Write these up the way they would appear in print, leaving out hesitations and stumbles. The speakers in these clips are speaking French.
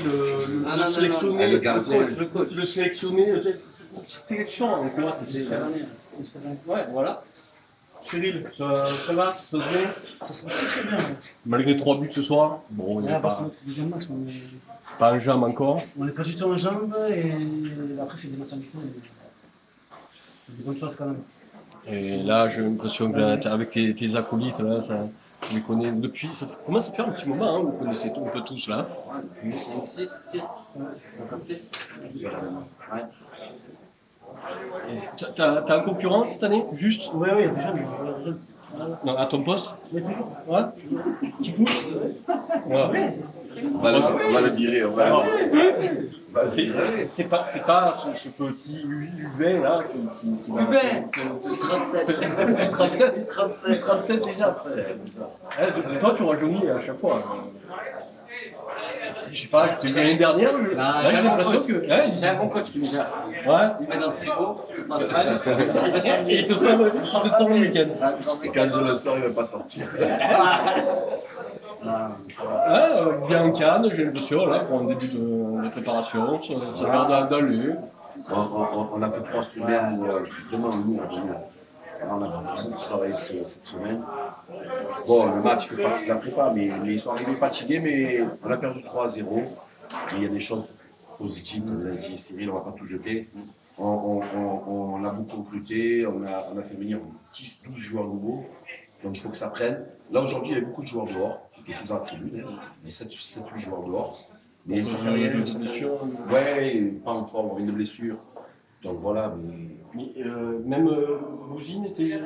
le sélectionné, le gardien. le sélectionné, sélection en quoi c'était ouais, voilà. Cyril, ça va, ça se passe bien? Ça se passe très bien. Malgré 3 buts ce soir, bon, on n'est pas, C'est notre deuxième match. pas en jambes encore. On n'est pas du tout en jambes et après, c'est des matchs amicaux. C'est des bonnes choses quand même. Et là, j'ai l'impression qu'avec tes acolytes, là, ça, tu les connais depuis. Ça commence à faire un petit moment, hein, vous connaissez un peu tous là. 6. Ouais. T'as un concurrent cette année, juste? Oui, il y a des jeunes. Non, à ton poste? Mais toujours. Ouais. Qui pousse? Ouais. On va le virer, on va le virer. C'est pas ce petit UV là qui va... 37 déjà. Toi tu rajeunis à chaque fois. Je sais pas, je t'ai dit l'année dernière, là j'ai l'impression que... J'ai un bon coach qui me gère. Ouais. Il met dans le frigo toute la semaine. Il te sort le week-end. Quand je le sors, il ne va pas sortir. Ouais, bien en canne, j'ai l'impression, là, pour un début de préparation, ça a l'air d'aller. On a fait 3 semaines vraiment lourdes. On a beaucoup travaillé cette semaine. Bon, le match fait partie de la prépa, mais ils sont arrivés fatigués, mais on a perdu 3-0. Mais il y a des choses positives, comme l'a dit Cyril, on ne va pas tout jeter. On a beaucoup recruté, on a fait venir 10-12 joueurs nouveaux, donc il faut que ça prenne. Là aujourd'hui, il y avait beaucoup de joueurs dehors, qui étaient tous en tribune, mais 7-8 joueurs dehors. Mais ça fait rien. Ouais, pas encore, une blessure. Donc voilà, mais même Bouzine était...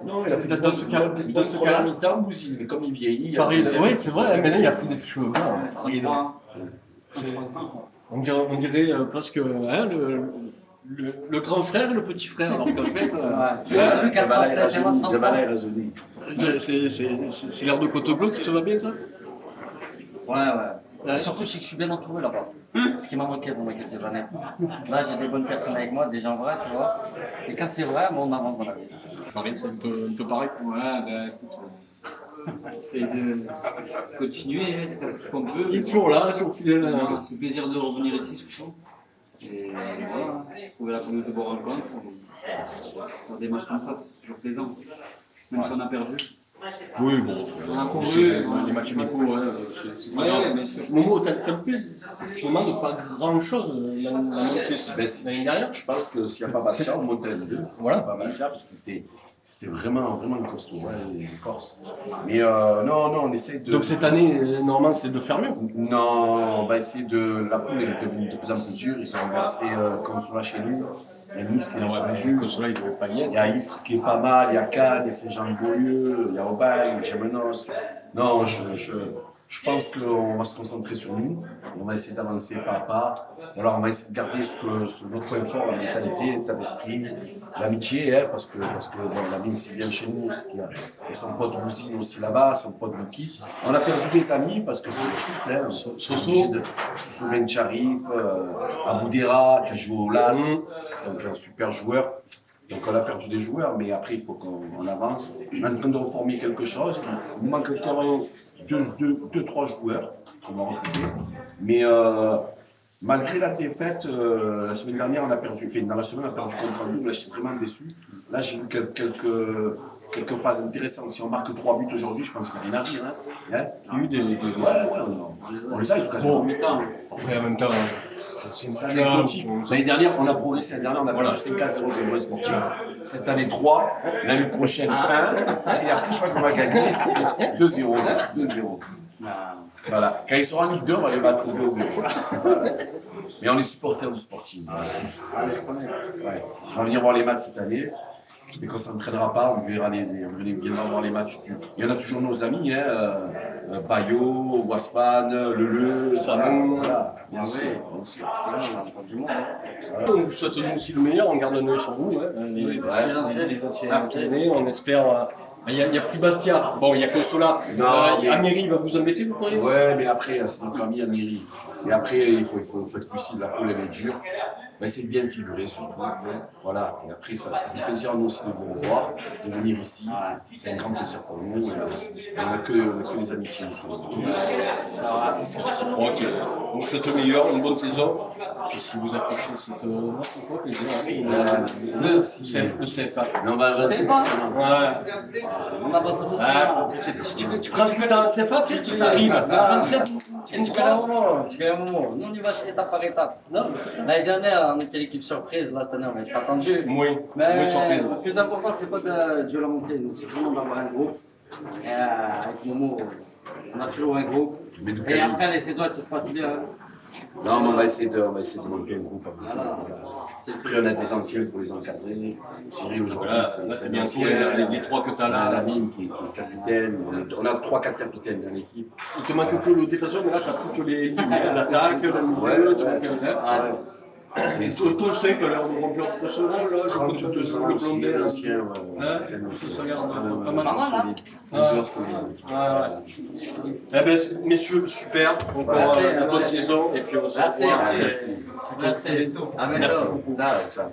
Non, il a fait dans ce cas-là, mi-temps, Bouzine, mais comme il vieillit... Oui, c'est vrai, maintenant il n'y a plus des cheveux blancs. On dirait presque le grand frère et le petit frère, alors qu'en fait... Jamal est rajeuni. C'est l'air de Cotoglou qui te va bien, toi? Ouais. Surtout, je sais que je suis bien entouré là-bas. Ce qui m'a manqué dans quelques années. Là, j'ai des bonnes personnes avec moi, des gens vrais, tu vois. Et quand c'est vrai, on avance dans la vie. Pareil, c'est un peu pareil. Ouais, écoute, on essaye de continuer ce qu'on peut. Il est toujours là, toujours fidèle. Ça fait plaisir de revenir ici, surtout. Et voilà, trouver la pelouse de bonne rencontre. Pour des matchs comme ça, c'est toujours plaisant. Même si on a perdu. Oui, bon. On a couru. Les matchs amicaux, ouais, bien sûr. Momo, t'as coupé finalement de pas grand-chose l'année dernière. Je pense que s'il n'y a pas Bastia, on monte à N2. Voilà. Pas Bastia, parce que c'était vraiment costaud, les Corses. Mais non, on essaie de... Donc cette année, normalement, c'est de faire mieux. Non, on va essayer de... La poule est devenue de plus en plus dure. Ils ont versé Consola chez nous. Il y a Nice qui est descendu. Consola, il ne devait pas y être. Il y a Istres qui est pas mal, il y a Cannes, il y a Saint-Jean-de-Beaulieu, il y a Aubagne, il y a Gémenos. Non, je pense qu'on va se concentrer sur nous. On va essayer d'avancer pas à pas. Alors on va essayer de garder notre point fort, la mentalité, l'état d'esprit, l'amitié, hein, parce que bon, la mine si bien chez nous, c'est qu'il y a son pote Bouzine aussi là-bas, son pote Luki. On a perdu des amis parce que c'est le foot, hein. Soso Bencharif, Aboudera qui a joué au LAS, donc un super joueur. Donc on a perdu des joueurs, mais après il faut qu'on avance. On est en train de reformer quelque chose. Il nous manque encore 2-3 joueurs qu'on va recruter. Mais malgré la défaite, la semaine dernière on a perdu, dans la semaine on a perdu contre un double, là je suis vraiment déçu. Là j'ai vu quelques phases intéressantes. Si on marque 3 buts aujourd'hui, je pense qu'il y a rien à dire. Hein. Il y a eu des... on les a, ils sont quasiment... Après en même temps... C'est anecdotique. L'année dernière, on a progressé. L'année dernière, on a perdu 5-0 de moins sportif. Cette année, 3. L'année prochaine, 1. Et après, je crois qu'on va gagner 2-0. 2-0. Voilà. Quand ils seront en Ligue 2, on va les battre 2-0. Mais on est supporters du Sporting. Ouais. On va venir voir les matchs cette année. Dès qu'on ne s'entraînera pas, on verra viendra voir les matchs. Il y en a toujours nos amis, hein, Bayo, Waspan, Lele, Sanon. Voilà. Bien sûr. On vous souhaite nous aussi le meilleur, on garde un œil sur vous. Les anciens années, on espère. Il n'y a plus Bastia. Bon, il n'y a que cela. Amiri va vous embêter, vous croyez? Ouais, mais après, c'est notre ami Amiri. Et après, il faut être lucide, la poule elle est dure. va essayer de bien figurer surtout. Voilà, et après, ça fait plaisir à nous aussi de vous revoir, de venir ici. C'est un grand plaisir pour nous. Et on n'a que les amitiés ici. C'est réciproque. On vous souhaite le meilleur, une bonne saison. Puis si vous appréciez cette match, on peut plaisir. Le CFA. Mais on va C'est rester pas. Ouais. On a pas tout Tu 38 ans, CFA, tu sais si ça arrive. 37, Tu connais un moment. Nous, on y va étape par étape. Non, mais c'est ça. L'année dernière, on était l'équipe surprise. Là, cette année, on va être attendu. Oui, Mais surprise. le plus important, c'est pas de la montée. Nous, c'est vraiment d'avoir un groupe. Et avec Momo, on a toujours un groupe. Mais de Et qualité. après, les saisons, elles se passent bien. Non, mais on va essayer de monter un groupe. Voilà. Après, on a des anciens pour les encadrer. Cyril, aujourd'hui, Voilà, c'est là, c'est un bien ancien. sûr les trois que tu as On a là. Lamine qui est capitaine. On a 3-4 capitaines dans l'équipe. Il te manque que le défenseur, mais là, tu as toutes les lignes. L'attaque, le milieu, il te manque un. C'est Surtout le 5 a l'air de remplir ce rôle, là. Je crois que tu te sens le aussi plomber. ancien. Hein? C'est un ancien. Ça regarde Ouais, pas mal. joueurs solides. Des joueurs solides. Eh ben, messieurs, super. Encore Merci, une bonne saison. Et puis on se Merci. revoit. Merci. À bientôt. Merci beaucoup. Ciao. Ça.